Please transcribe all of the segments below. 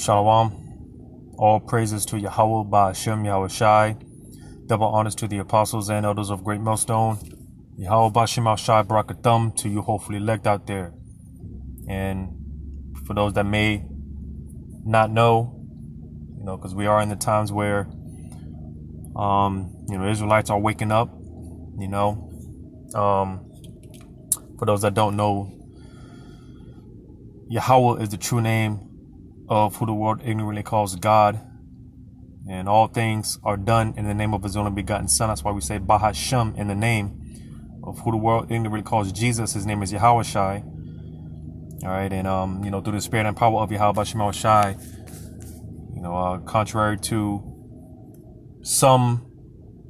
Shalom. All praises to Yahweh, Ba'ashem, Yahweh Shai. Double honors to the apostles and elders of Great Millstone. Yahweh, Ba'ashem, Yahweh Shai, Barakathum to you hopefully elect out there. And for those that may not know, because we are in the times where, Israelites are waking up, for those that don't know, Yahweh is the true name of who the world ignorantly calls God, and all things are done in the name of his only begotten son. That's why we say Bahashem in the name of who the world ignorantly calls Jesus. His name is Yahweh Shai. All right, and through the spirit and power of Yahweh Bashim Shai, contrary to some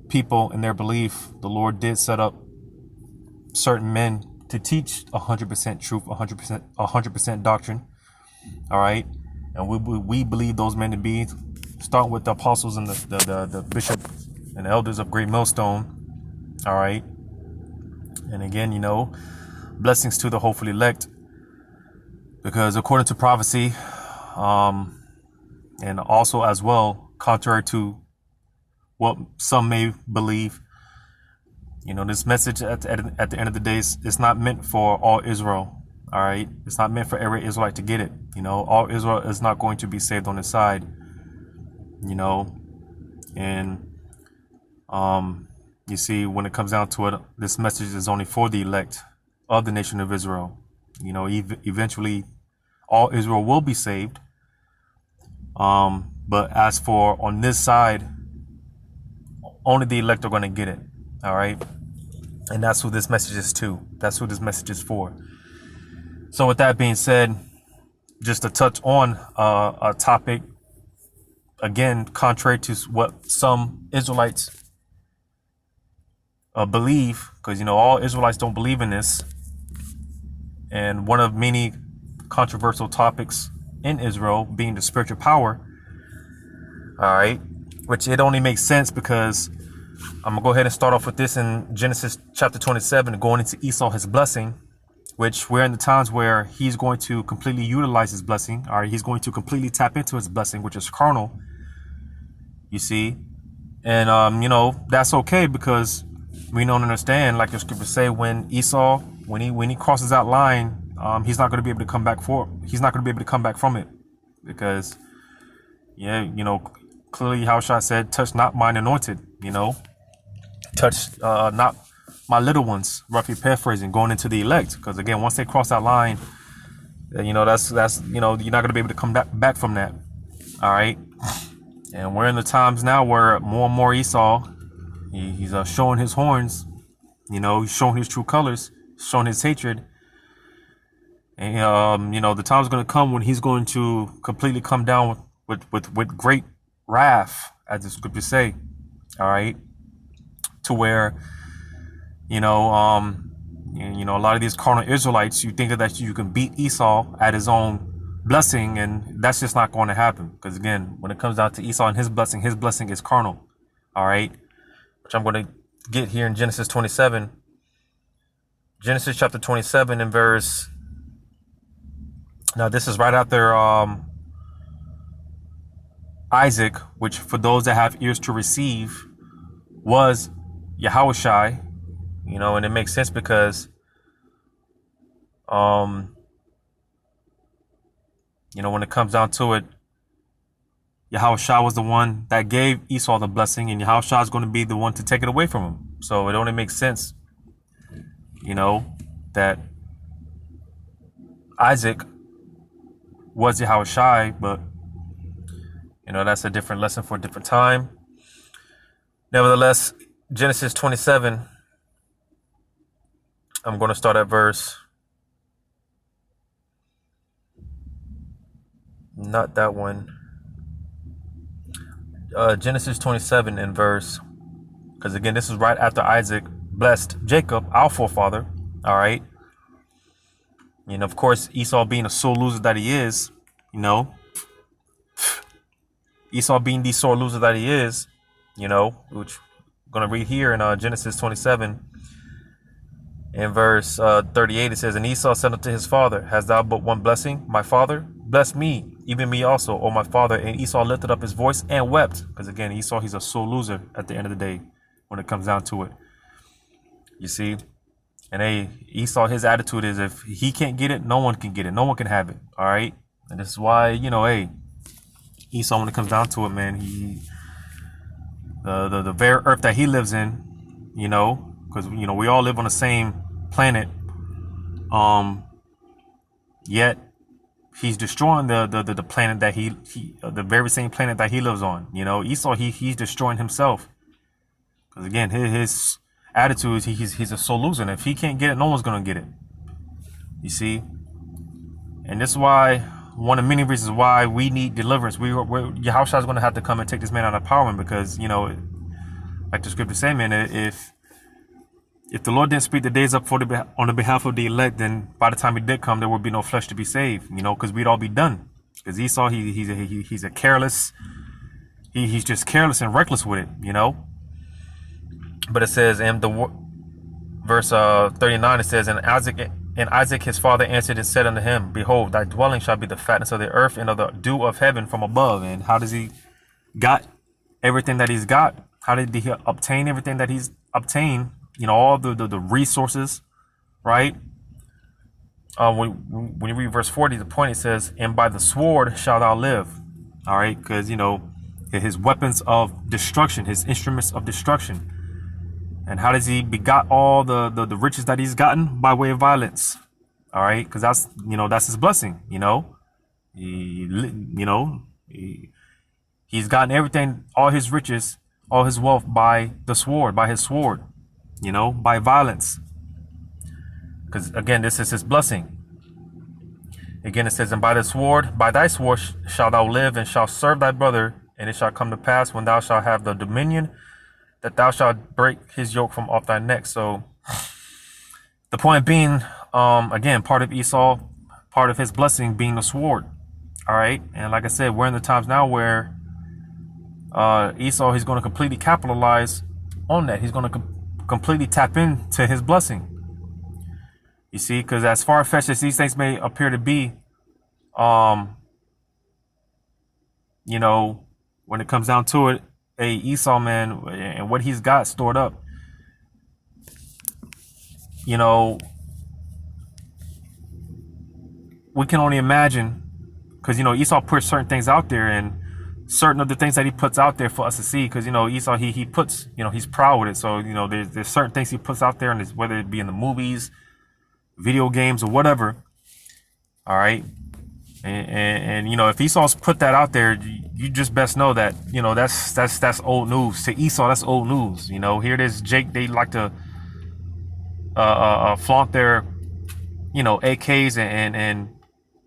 people in their belief, the Lord did set up certain men to teach 100% truth, 100% doctrine. All right. And we believe those men to be, starting with the apostles and the bishop and the elders of Great Millstone. All right. And again, blessings to the hopefully elect, because according to prophecy, and also as well, contrary to what some may believe, this message at the end of the day is not meant for all Israel. All right. It's not meant for every Israelite to get it. All Israel is not going to be saved on his side, and you see, when it comes down to it, this message is only for the elect of the nation of Israel. Eventually all Israel will be saved. But as for on this side, only the elect are going to get it. All right. And that's who this message is to. That's who this message is for. So with that being said, just to touch on a topic, again, contrary to what some Israelites believe, because, all Israelites don't believe in this. And one of many controversial topics in Israel being the spiritual power. All right. Which it only makes sense because I'm going to go ahead and start off with this in Genesis chapter 27, going into Esau, his blessing, which we're in the times where he's going to completely utilize his blessing. All right. He's going to completely tap into his blessing, which is carnal. You see, and, that's OK, because we don't understand, like the scriptures say, when Esau, when he crosses that line, he's not going to be able to come back He's not going to be able to come back from it, because, clearly Yahushua said, touch not mine anointed, touch not my little ones, roughly paraphrasing, going into the elect. Because again, once they cross that line, that's you're not going to be able to come back from that. All right. And we're in the times now where more and more Esau, he's showing his horns, he's showing his true colors, showing his hatred. And, the time's going to come when he's going to completely come down with great wrath, as the scriptures say. All right. To where, a lot of these carnal Israelites, you think that you can beat Esau at his own blessing, and that's just not going to happen. Because again, when it comes down to Esau and his blessing is carnal. All right. Which I'm going to get here in Genesis 27. Genesis chapter 27 and verse. Now, this is right after Isaac, which for those that have ears to receive was Yahweh Shai, and it makes sense because, when it comes down to it, Yahweh Shai was the one that gave Esau the blessing, and Yahweh Shai is going to be the one to take it away from him. So it only makes sense, that Isaac was Yahweh Shai, but that's a different lesson for a different time. Nevertheless, Genesis 27, I'm going to start at verse, not that one, Genesis 27 and verse, because again, this is right after Isaac blessed Jacob, our forefather. All right. And of course, Esau being a sore loser that he is, Esau being the sore loser that he is, which I'm going to read here in Genesis 27 in verse 38. It says, and Esau said unto his father, hast thou but one blessing, my father? Bless me, even me also, O my father. And Esau lifted up his voice and wept. Because again, Esau, he's a sore loser at the end of the day when it comes down to it. You see? And hey, Esau, his attitude is if he can't get it, no one can get it. No one can have it. All right? And this is why, hey, Esau, when it comes down to it, man, the very earth that he lives in, because, we all live on the same planet. Yet he's destroying the planet that the very same planet that he lives on. Esau, he's destroying himself. Because again, his attitude is he's a soul loser. And if he can't get it, no one's going to get it. You see? And this is why, one of many reasons why we need deliverance. Yahushua is going to have to come and take this man out of power, because, like the scripture say, man, if the Lord didn't speak the days up on the behalf of the elect, then by the time he did come, there would be no flesh to be saved, because we'd all be done. Because Esau, he's a careless, he's just careless and reckless with it, But it says in verse 39, it says, and Isaac his father answered and said unto him, behold, thy dwelling shall be the fatness of the earth and of the dew of heaven from above. And how does he got everything that he's got? How did he obtain everything that he's obtained? All the resources, right? When you read verse 40, the point, it says, and by the sword shalt thou live. All right, because, his weapons of destruction, his instruments of destruction. And how does he begot all the riches that he's gotten? By way of violence. All right, because that's his blessing. He's gotten everything, all his riches, all his wealth by the sword, by his sword. By violence. Because again, this is his blessing. Again, it says, and by thy sword shalt thou live, and shalt serve thy brother, and it shall come to pass when thou shalt have the dominion, that thou shalt break his yoke from off thy neck. So the point being, again, part of Esau, part of his blessing being the sword. All right. And like I said, we're in the times now where Esau, he's going to completely capitalize on that. He's going to completely tap into his blessing. You see, because as far-fetched as these things may appear to be, when it comes down to it, Esau, man, and what he's got stored up, we can only imagine, because, Esau puts certain things out there, and certain of the things that he puts out there for us to see, because, Esau, he puts, he's proud with it. So, there's certain things he puts out there, and whether it be in the movies, video games, or whatever. All right. And if Esau's put that out there, you just best know that, that's old news. To Esau, that's old news. Here it is, Jake, they like to flaunt their, AKs and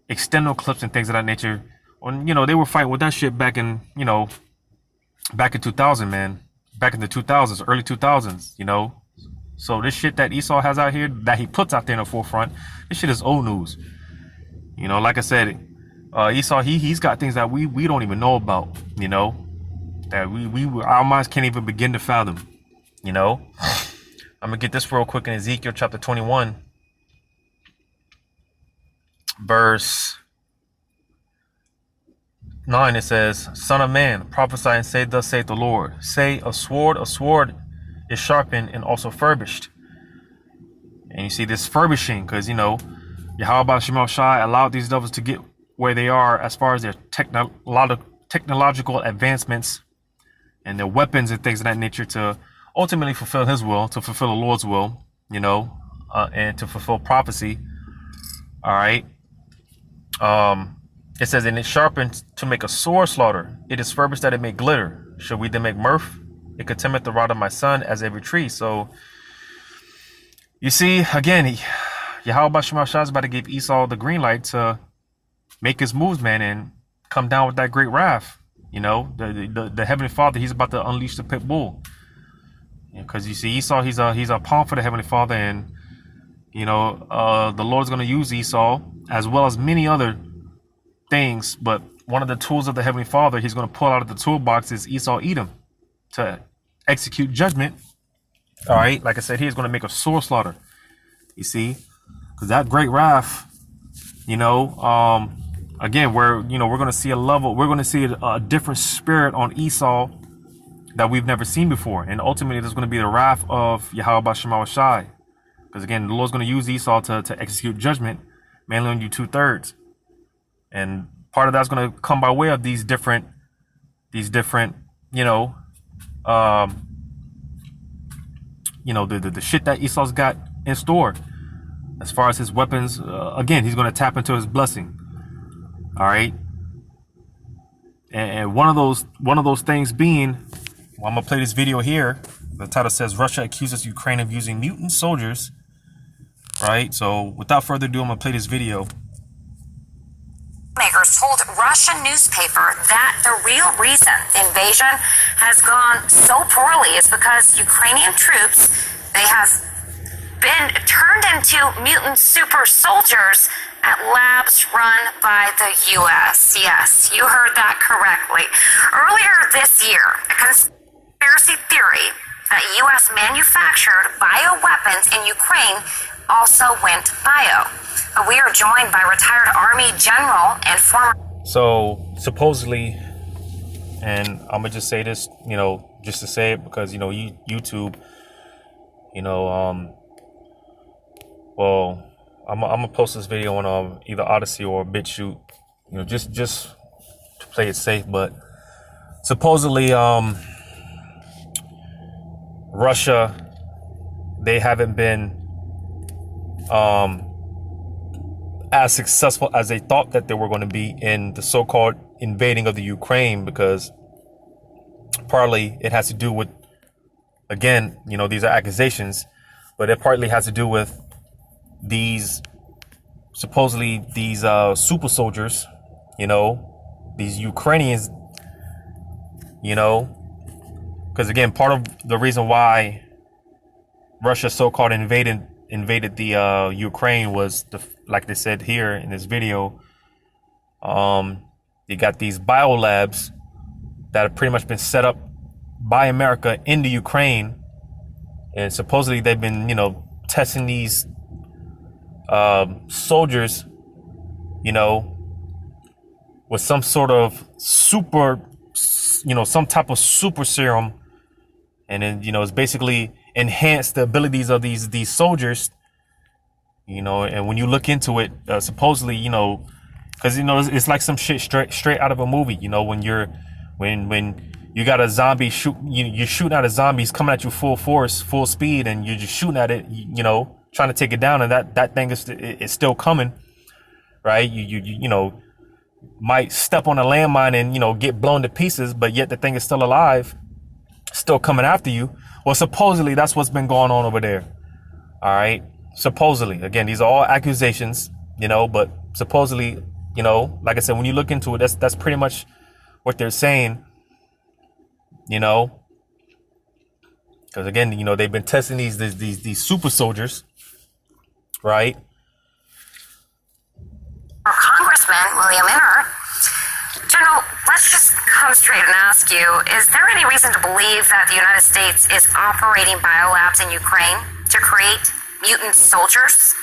external clips and things of that nature. When, they were fighting with that shit back in 2000, man. Back in the 2000s, early 2000s, So this shit that Esau has out here, that he puts out there in the forefront, this shit is old news. Like I said, Esau, he's got things that we don't even know about, that our minds can't even begin to fathom, I'm gonna get this real quick in Ezekiel chapter 21, verse 9. It says, Son of man, prophesy and say, thus saith the Lord. Say, a sword is sharpened and also furbished. And you see this furbishing, because, Yahweh Shemel Shai allowed these devils to get where they are as far as their technological advancements and their weapons and things of that nature to ultimately fulfill his will, to fulfill the Lord's will, and to fulfill prophecy. All right. It says, and it sharpened to make a sore slaughter. It is furbished that it may glitter. Should we then make mirth? It contemneth the rod of my son as every tree. So you see, again, Yahweh Shema Shah is about to give Esau the green light to make his moves, man, and come down with that great wrath. The Heavenly Father, he's about to unleash the pit bull. Because you see, Esau, he's a pawn for the Heavenly Father, and the Lord's going to use Esau as well as many other things. But one of the tools of the Heavenly Father he's going to pull out of the toolbox is Esau Edom to execute judgment. All right, like I said, he's going to make a sore slaughter. You see, because that great wrath, again, we're going to see a level, we're going to see a different spirit on Esau that we've never seen before. And ultimately, there's going to be the wrath of Yahweh Shema Shai. Because again, the Lord's going to use Esau to execute judgment, mainly on you 2/3. And part of that's going to come by way of these different, the shit that Esau's got in store. As far as his weapons, again, he's going to tap into his blessing. All right. And one of those things being, well, I'm going to play this video here. The title says, Russia accuses Ukraine of using mutant soldiers. Right. So without further ado, I'm going to play this video. Makers told Russian newspaper that the real reason the invasion has gone so poorly is because Ukrainian troops, they have been turned into mutant super soldiers at labs run by the U.S. Yes, you heard that correctly. Earlier this year, a conspiracy theory that U.S. manufactured bioweapons in Ukraine also went bio. We are joined by retired Army general and former... So supposedly, and I'm gonna just say this, just to say it because, YouTube, well, I'm gonna post this video on either Odyssey or BitChute, just to play it safe. But supposedly, Russia, they haven't been as successful as they thought that they were going to be in the so-called invading of the Ukraine, because partly it has to do with, again, these are accusations, but it partly has to do with supposedly these super soldiers, these Ukrainians, because again, part of the reason why Russia so-called invaded the Ukraine was, like they said here in this video, you got these biolabs that have pretty much been set up by America in the Ukraine, and supposedly they've been, testing these soldiers, with some sort of super, some type of super serum, and then it's basically enhance the abilities of these soldiers, and when you look into it, supposedly, because it's like some shit straight out of a movie, when you got a zombie you're shooting at a zombie, he's coming at you full force, full speed, and you're just shooting at it, trying to take it down, and that thing is still coming, right? You might step on a landmine and get blown to pieces, but yet the thing is still alive, still coming after you. Well, supposedly that's what's been going on over there. All right. Supposedly, again, these are all accusations, but supposedly, like I said, when you look into it, that's pretty much what they're saying, because again, they've been testing these super soldiers, right? Congressman William Inner. General, let's just come straight and ask you, is there any reason to believe that the United States is operating biolabs in Ukraine to create mutant soldiers?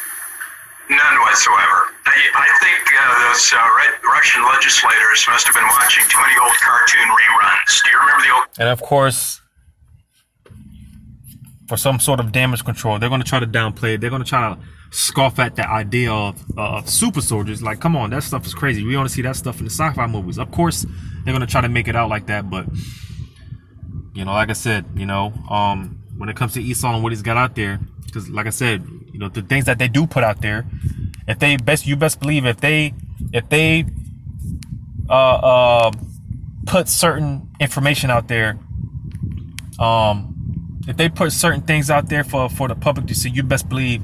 None whatsoever. I think those Russian legislators must have been watching too many old cartoon reruns. Do you remember the old... And of course, for some sort of damage control, they're going to try to downplay it. They're going to try to scoff at the idea of super soldiers. Like, come on, that stuff is crazy. We only see that stuff in the sci-fi movies. Of course, they're going to try to make it out like that. But, like I said, when it comes to Esau and what he's got out there, because like I said, the things that they do put out there, you best believe if they put certain information out there, if they put certain things out there for the public to see, you best believe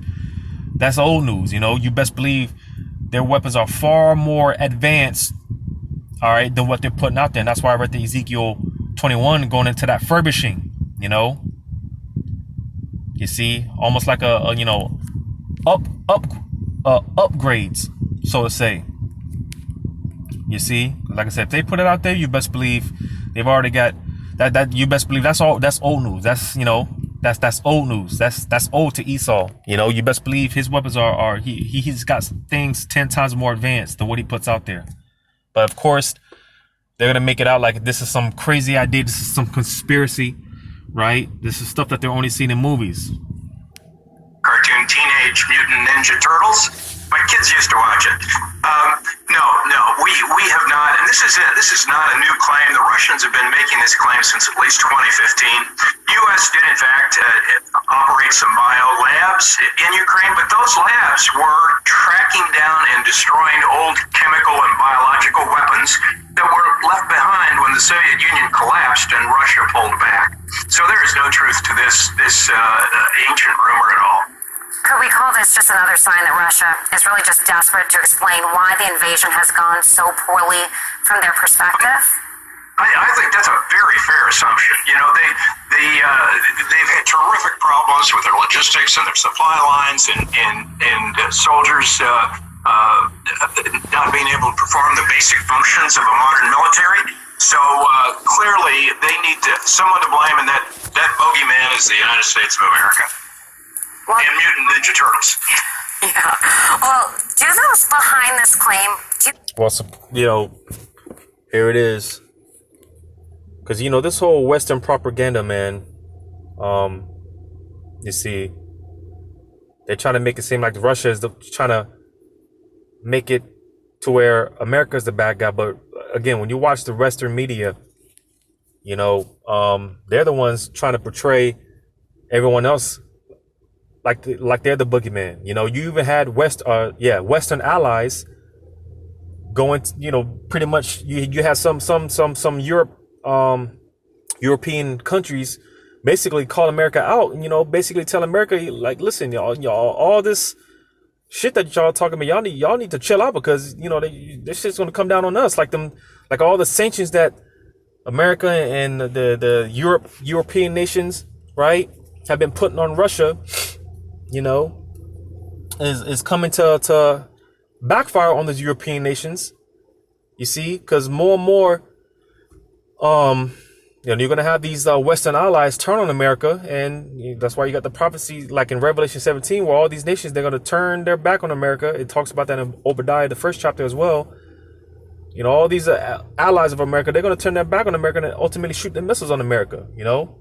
that's old news. You best believe their weapons are far more advanced, all right, than what they're putting out there. And that's why I read the Ezekiel 21 going into that furbishing, you see, almost like upgrades, so to say. You see, like I said, if they put it out there, you best believe they've already got that. You best believe that's old news. That's that's old news. That's old to Esau. You best believe his weapons are he's got things 10 times more advanced than what he puts out there. But of course, they're gonna make it out like this is some crazy idea. This is some conspiracy, right? This is stuff that they're only seeing in movies. Cartoon Teenage Mutant Ninja Turtles. My kids used to watch it. No, we have not, and this is not a new claim. The Russians have been making this claim since at least 2015. U.S. did in fact operate some bio labs in Ukraine, but those labs were tracking down and destroying old chemical and biological weapons that were left behind when the Soviet Union collapsed and Russia pulled back. So there is no truth to this ancient rumor at all. Could we call this just another sign that Russia is really just desperate to explain why the invasion has gone so poorly from their perspective? I think that's a very fair assumption. You know, they've had terrific problems with their logistics and their supply lines and soldiers not being able to perform the basic functions of a modern military. So clearly they need someone to blame, and that bogeyman is the United States of America. Well, And Mutant Ninja Turtles. yeah. Well, do those behind this claim, Well, you know, here it is. Because, you know, this whole Western propaganda, man, you see, they're trying to make it seem like Russia is trying to make it to where America's the bad guy. But again, when you watch the Western media, you know, they're the ones trying to portray everyone else like they're the boogeyman. You know, you even had Western allies going, you know, pretty much you have some European countries basically call America out, and, you know, basically tell America, like, listen, y'all, all this shit that y'all talking about, y'all need to chill out, because, you know, this shit's gonna come down on us, like all the sanctions that America and the European nations, right, have been putting on Russia, you know, is coming to backfire on those European nations. You see, because more and more, you know, you're gonna have these Western allies turn on America, and that's why you got the prophecy, like in Revelation 17, where all these nations, they're gonna turn their back on America. It talks about that in Obadiah, the first chapter as well. You know, all these allies of America, they're gonna turn their back on America and ultimately shoot their missiles on America. You know,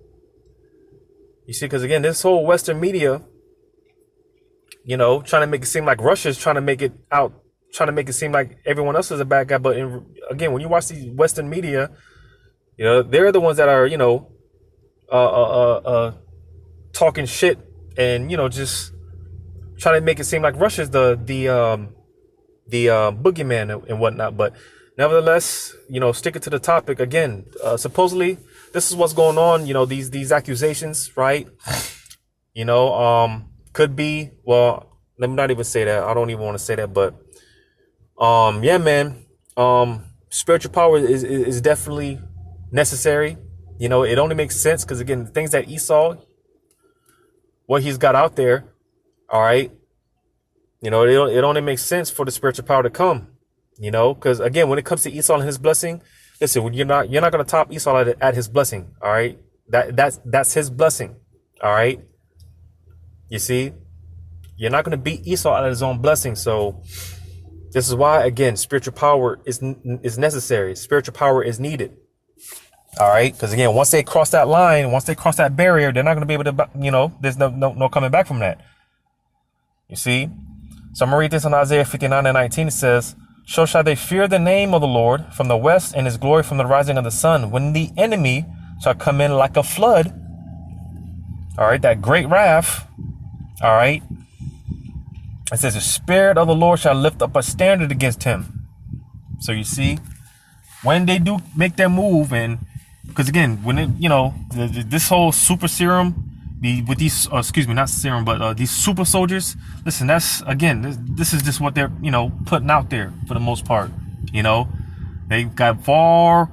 you see, because again, this whole Western media, you know, trying to make it seem like Russia's trying to make it seem like everyone else is a bad guy. But again, when you watch these Western media, you know, they're the ones that are, you know, talking shit and, you know, just trying to make it seem like Russia's the boogeyman and whatnot. But nevertheless, you know, sticking to the topic again, supposedly this is what's going on. You know, these accusations, right? You know, could be, well, let me not even say that. I don't even want to say that, but yeah, man, spiritual power is definitely necessary. You know, it only makes sense because, again, the things that Esau, what he's got out there, all right, you know, it only makes sense for the spiritual power to come, you know, because again, when it comes to Esau and his blessing, listen, you're not going to top Esau at his blessing, all right? That's his blessing, all right? You see, you're not going to beat Esau at his own blessing. So this is why, again, spiritual power is necessary. Spiritual power is needed. All right, because again, once they cross that line, once they cross that barrier, they're not going to be able to, you know, there's no coming back from that. You see? So I'm going to read this in Isaiah 59:19. It says, "So shall they fear the name of the Lord from the west, and his glory from the rising of the sun, when the enemy shall come in like a flood." All right, that great wrath. All right. It says, "The Spirit of the Lord shall lift up a standard against him." So you see, when they do make their move, and because again, when it, you know, this whole super serum, with these, not serum, but these super soldiers, listen, that's, again, this is just what they're, you know, putting out there for the most part. You know, they've got far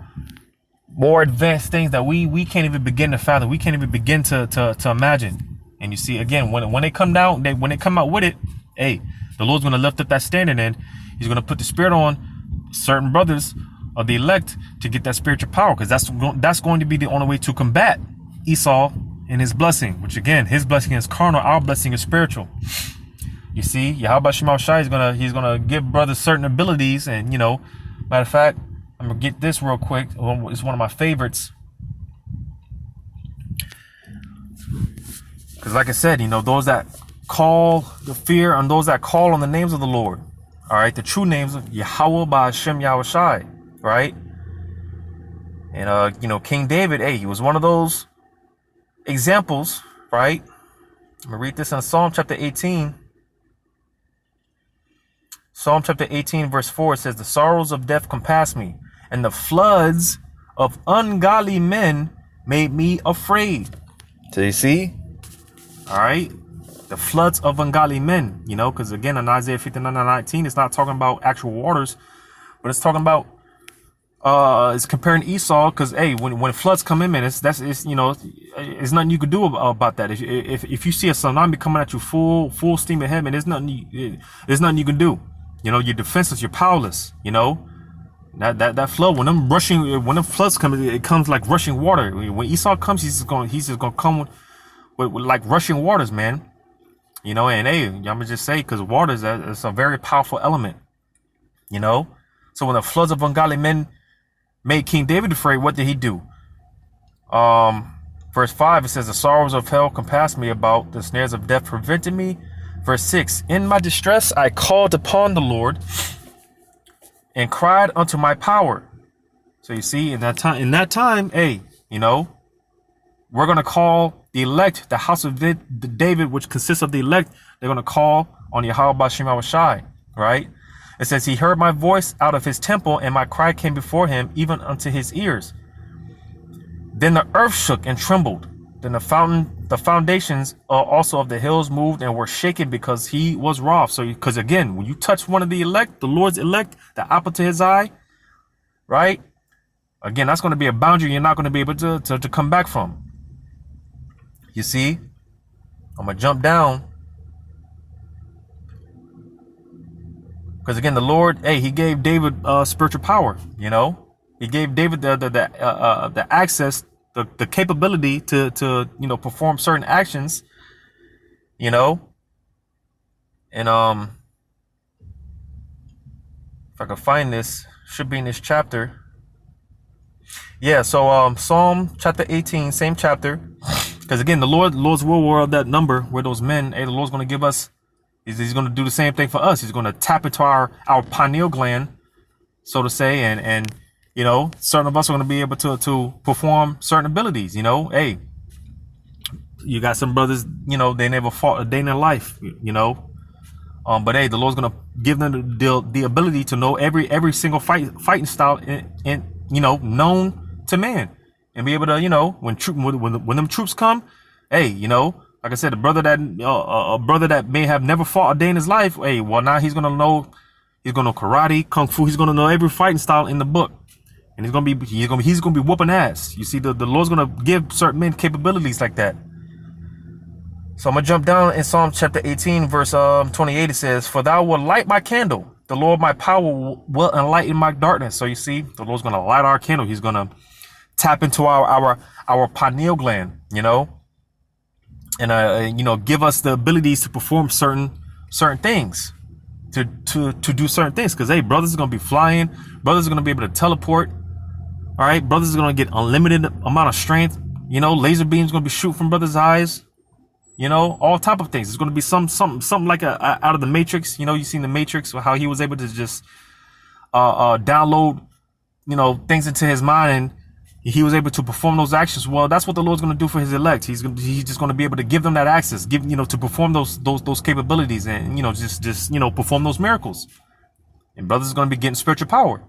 more advanced things that we can't even begin to fathom. We can't even begin to imagine. And you see, again, when they come down, when they come out with it, hey, the Lord's going to lift up that standard, and he's going to put the Spirit on certain brothers of the elect to get that spiritual power, because that's going to be the only way to combat Esau and his blessing, which again, his blessing is carnal, our blessing is spiritual. You see, Yahweh Shema Shai he's gonna give brothers certain abilities, and, you know, Matter of fact, I'm gonna get this real quick. It's one of my favorites. Because like I said, those that call the fear on those that call on the names of the Lord. All right, the true names of Yahweh by Hashem Yahushai, right? And King David, he was one of those examples, right? I'm gonna read this in Psalm chapter 18. Psalm chapter 18, verse 4, it says, "The sorrows of death compassed me, and the floods of ungodly men made me afraid." So you see, all right, the floods of ungodly men, because again, in Isaiah 59:19, it's not talking about actual waters, but it's talking about, it's comparing Esau, because when floods come in, man, it's nothing you could do about that. If you see a tsunami coming at you full steam ahead, man, there's nothing you can do. You're defenseless, you're powerless. That flood, when them floods come, it comes like rushing water. When Esau comes, he's just gonna come with like rushing waters, man. And I'm gonna just say, because water is a very powerful element. So when the floods of ungodly men made King David afraid, what did he do? Verse 5, it says, "The sorrows of hell compassed me about, the snares of death prevented me." Verse 6, "In my distress I called upon the Lord and cried unto my power." So you see, in that time, we're gonna call the elect, the house of David, which consists of the elect. They're gonna call on Yahweh B'Shem Yahushai, right? It says, "He heard my voice out of his temple, and my cry came before him, even unto his ears. Then the earth shook and trembled. Then the foundations also of the hills moved and were shaken, because he was wroth." So, because again, when you touch one of the elect, the Lord's elect, the apple to his eye, right? Again, that's going to be a boundary you're not going to be able to come back from. You see, I'm going to jump down. Because again, the Lord, he gave David spiritual power. He gave David the access, the capability to perform certain actions. And if I can find this, should be in this chapter. Yeah. So Psalm chapter 18, same chapter. Because again, the Lord's will were of that number, where those men, the Lord's going to give us. He's going to do the same thing for us. He's going to tap into our pineal gland, so to say, and certain of us are going to be able to perform certain abilities. You got some brothers, they never fought a day in their life, but the Lord's going to give them the ability to know every single fighting style in known to man, and be able to, when them troops come, like I said, a brother that may have never fought a day in his life, now he's gonna know karate, kung fu. He's gonna know every fighting style in the book, and he's gonna be whooping ass. You see, the Lord's gonna give certain men capabilities like that. So I'm gonna jump down in Psalm chapter 18, verse 28. It says, "For thou wilt light my candle; the Lord my power will enlighten my darkness." So you see, the Lord's gonna light our candle. He's gonna tap into our pineal gland, and give us the abilities to perform certain things, to do certain things. Because brothers are gonna be flying, brothers are gonna be able to teleport. All right, brothers are gonna get unlimited amount of strength. Laser beams gonna be shoot from brothers' eyes. All type of things. It's gonna be something like out of the Matrix. You seen the Matrix, how he was able to just download things into his mind, and he was able to perform those actions. Well, that's what the Lord's going to do for his elect. He's just going to be able to give them that access, to perform those capabilities, and just perform those miracles. And brothers are going to be getting spiritual power.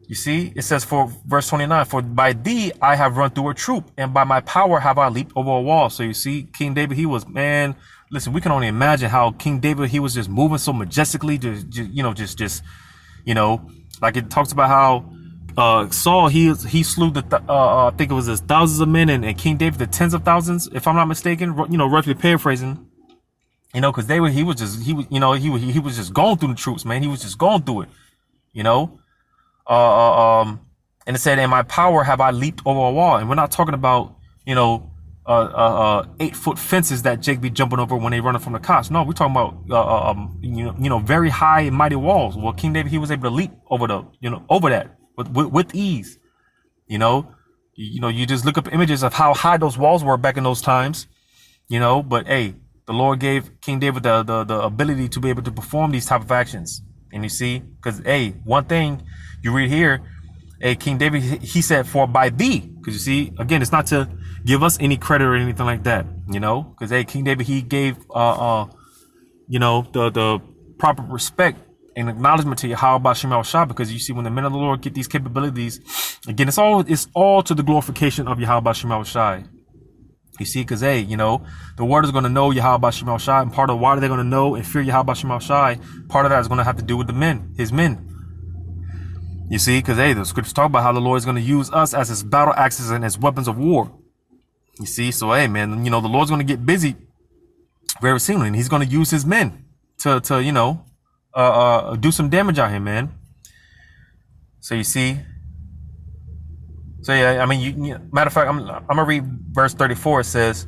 You see, it says, for verse 29, "For by thee I have run through a troop, and by my power have I leaped over a wall." So you see, King David, he was, man, listen, we can only imagine how King David, he was just moving so majestically, like it talks about how Saul, he slew I think it was his thousands of men, and King David the tens of thousands, if I'm not mistaken. Roughly paraphrasing. Because he was just going through the troops, man. He was just going through it. And it said, "In my power have I leaped over a wall." And we're not talking about 8-foot fences that Jake be jumping over when they running from the cops. No, we're talking about very high and mighty walls. Well, King David, he was able to leap over over that with ease. You just look up images of how high those walls were back in those times. But hey, the Lord gave King David the ability to be able to perform these type of actions. And you see, because hey, one thing you read here, hey, King David, he said, "For by thee," because you see, again, it's not to give us any credit or anything like that, because hey, King David, he gave the proper respect and acknowledgement to Yahweh Shema Shah, because you see, when the men of the Lord get these capabilities, again, it's all to the glorification of Yahweh Shema Shai. You see, because hey, the world is going to know Yahweh Shema Shai, and part of why they're going to know and fear Yahweh Shema Shai, part of that is going to have to do with his men. You see, because hey, the scriptures talk about how the Lord is going to use us as his battle axes and his weapons of war. You see, so hey, man, the Lord's going to get busy very soon, and he's going to use his men to do some damage out here, man. So you see, yeah, I mean, matter of fact, I'm gonna read verse 34. It says,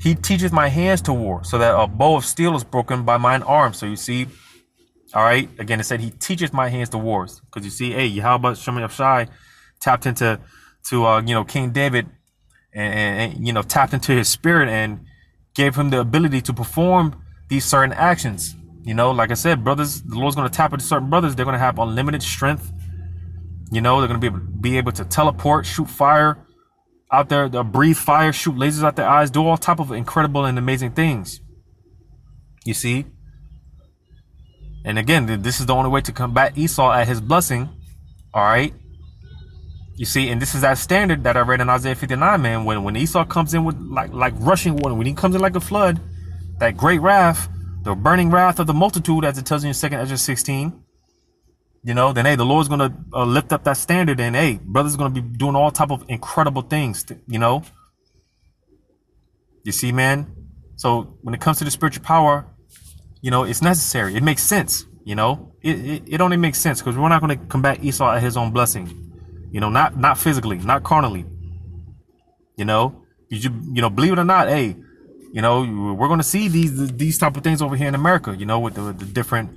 "He teacheth my hands to war, so that a bow of steel is broken by mine arm." So you see, all right, again, it said he teacheth my hands to wars, because you see, hey, Yahweh Shema Shai tapped into King David, and tapped into his spirit and gave him the ability to perform these certain actions. Like I said, brothers, the Lord's going to tap into certain brothers. They're going to have unlimited strength. They're going to be able to teleport, shoot fire out there, they'll breathe fire, shoot lasers out their eyes, do all type of incredible and amazing things. You see? And again, this is the only way to combat Esau at his blessing. All right? You see, and this is that standard that I read in Isaiah 59, man. When Esau comes in with like rushing water, when he comes in like a flood, that great wrath, the burning wrath of the multitude, as it tells you in 2 Ezra 16, then hey, the Lord's gonna lift up that standard, and hey, brothers gonna be doing all type of incredible things. You see, man. So when it comes to the spiritual power, it's necessary. It makes sense. It only makes sense, because we're not gonna combat Esau at his own blessing. Not physically, not carnally. Believe it or not, hey, we're gonna see these type of things over here in America. With the different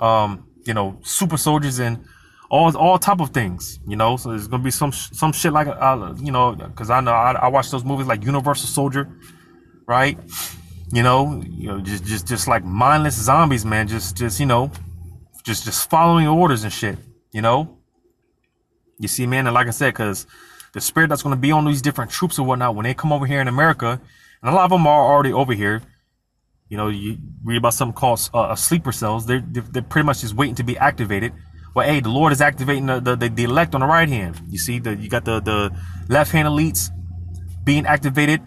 super soldiers and all type of things. So there's gonna be some shit like because I know I watch those movies like Universal Soldier, right? Just like mindless zombies, man. Just following orders and shit. You see, man, and like I said, because the spirit that's going to be on these different troops or whatnot, when they come over here in America, and a lot of them are already over here, you read about something called sleeper cells. They're pretty much just waiting to be activated. Well, hey, the Lord is activating the elect on the right hand. You see, you got the left-hand elites being activated,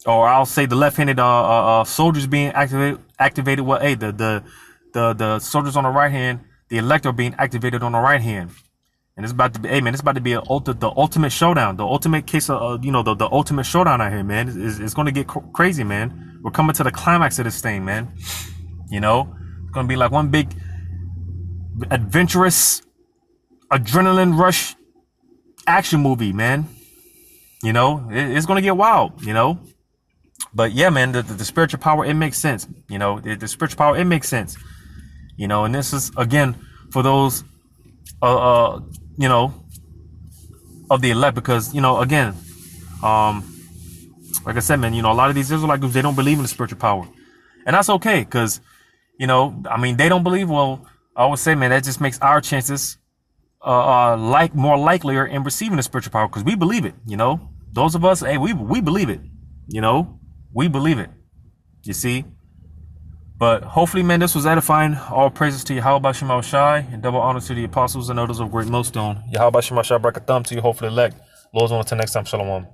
or I'll say the left-handed soldiers being activated. Well, hey, the soldiers on the right hand, the elect are being activated on the right hand. And it's about to be, hey man, it's about to be the ultimate showdown, the ultimate case of, the ultimate showdown out here, man. It's going to get crazy, man. We're coming to the climax of this thing, man. It's going to be like one big adventurous adrenaline rush action movie, man. It's going to get wild, But yeah, man, the spiritual power, it makes sense. The spiritual power, it makes sense. And this is, again, for those of the elect, because again, like I said, man, a lot of these Israelite groups, they don't believe in the spiritual power, and that's okay, because they don't believe. Well, I would say, man, that just makes our chances more likelier in receiving the spiritual power, because we believe it. Those of us, hey, we believe it. We believe it. You see. But hopefully, man, this was edifying. All praises to Yahweh Shema Shai, and double honor to the apostles and elders of Great Millstone. Yahweh Shema Shai, break a thumb to you, hopefully elect. Lord's willing, until next time, shalom.